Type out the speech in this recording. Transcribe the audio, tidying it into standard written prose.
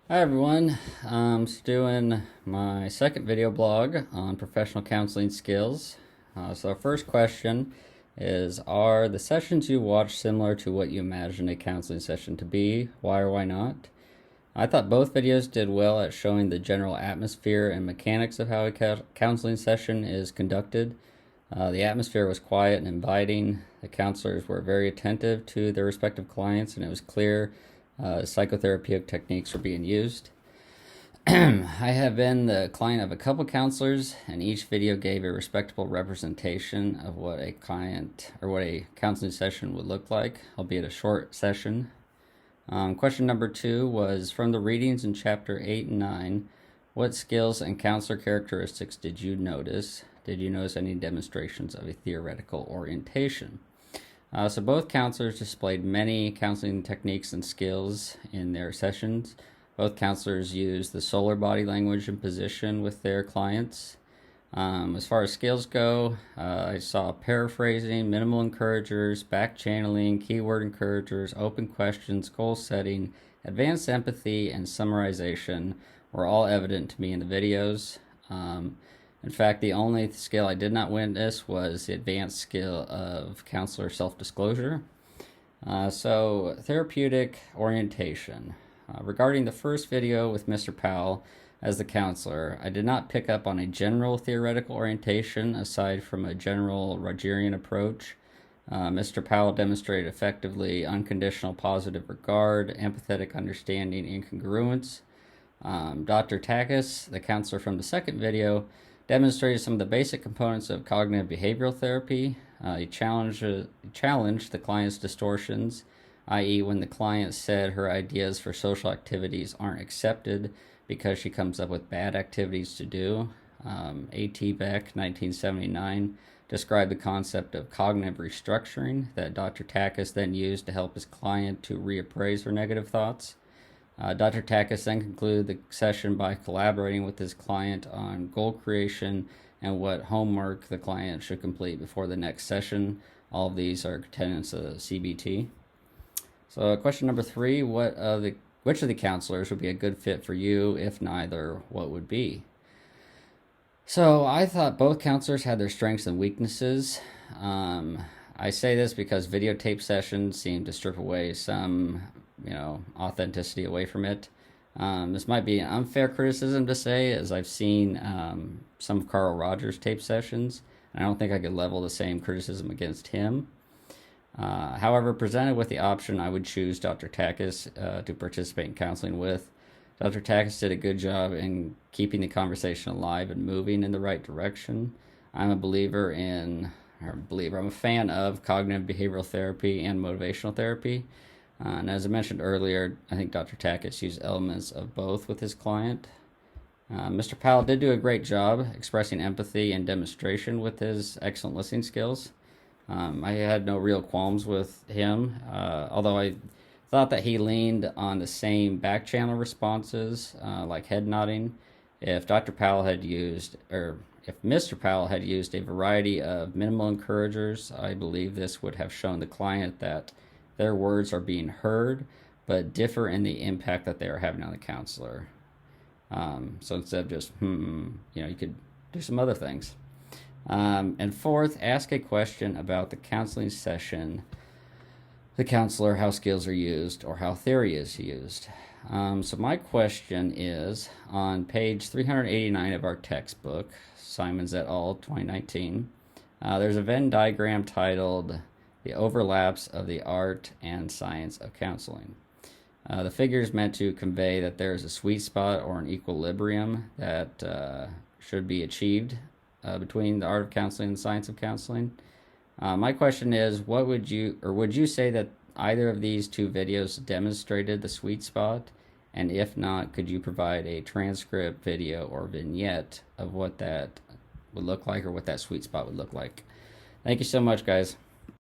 Hi everyone, I'm just doing my second video blog on professional counseling skills. So first question is, are the sessions you watch similar to what you imagine a counseling session to be? Why or why not? I thought both videos did well at showing the general atmosphere and mechanics of how a counseling session is conducted. The atmosphere was quiet and inviting. The counselors were very attentive to their respective clients, and it was clear psychotherapeutic techniques were being used. I have been the client of a couple counselors, and each video gave a respectable representation of what a client or what a counseling session would look like, albeit a short session. Question number 2 was, from the readings in chapter 8 and 9, what skills and counselor characteristics did you notice? Did you notice any demonstrations of a theoretical orientation? So both counselors displayed many counseling techniques and skills in their sessions. Both counselors used the solar body language and position with their clients. As far as skills go, I saw paraphrasing, minimal encouragers, back channeling, keyword encouragers, open questions, goal setting, advanced empathy, and summarization were all evident to me in the videos. In fact, the only skill I did not witness was the advanced skill of counselor self-disclosure. So, therapeutic orientation. Regarding the first video with Mr. Powell as the counselor, I did not pick up on a general theoretical orientation aside from a general Rogerian approach. Mr. Powell demonstrated effectively unconditional positive regard, empathetic understanding, and congruence. Dr. Takis, the counselor from the second video, demonstrated some of the basic components of cognitive behavioral therapy. He challenged the client's distortions, i.e., when the client said her ideas for social activities aren't accepted because she comes up with bad activities to do. A.T. Beck, 1979, described the concept of cognitive restructuring that Dr. Takis then used to help his client to reappraise her negative thoughts. Dr. Takis then concluded the session by collaborating with his client on goal creation and what homework the client should complete before the next session. All of these are tenets of CBT. So question number 3, which of the counselors would be a good fit for you? If neither, what would be? So I thought both counselors had their strengths and weaknesses. I say this because videotape sessions seem to strip away some authenticity away from it. This might be an unfair criticism to say, as I've seen some of Carl Rogers' tape sessions, and I don't think I could level the same criticism against him. However, presented with the option, I would choose Dr. Takis to participate in counseling with. Dr. Takis did a good job in keeping the conversation alive and moving in the right direction. I'm a fan of cognitive behavioral therapy and motivational therapy. And as I mentioned earlier, I think Dr. Takis used elements of both with his client. Mr. Powell did do a great job expressing empathy and demonstration with his excellent listening skills. I had no real qualms with him, although I thought that he leaned on the same back channel responses, like head nodding. If Mr. Powell had used a variety of minimal encouragers, I believe this would have shown the client that their words are being heard, but differ in the impact that they are having on the counselor. So instead of just, you could do some other things. And fourth, ask a question about the counseling session, the counselor, how skills are used, or how theory is used. So my question is, on page 389 of our textbook, Simons et al., 2019, there's a Venn diagram titled The Overlaps of the Art and Science of Counseling. The figure is meant to convey that there is a sweet spot or an equilibrium that should be achieved between the art of counseling and the science of counseling. My question is, would you say that either of these two videos demonstrated the sweet spot? And if not, could you provide a transcript, video, or vignette of what that would look like, or what that sweet spot would look like? Thank you so much, guys.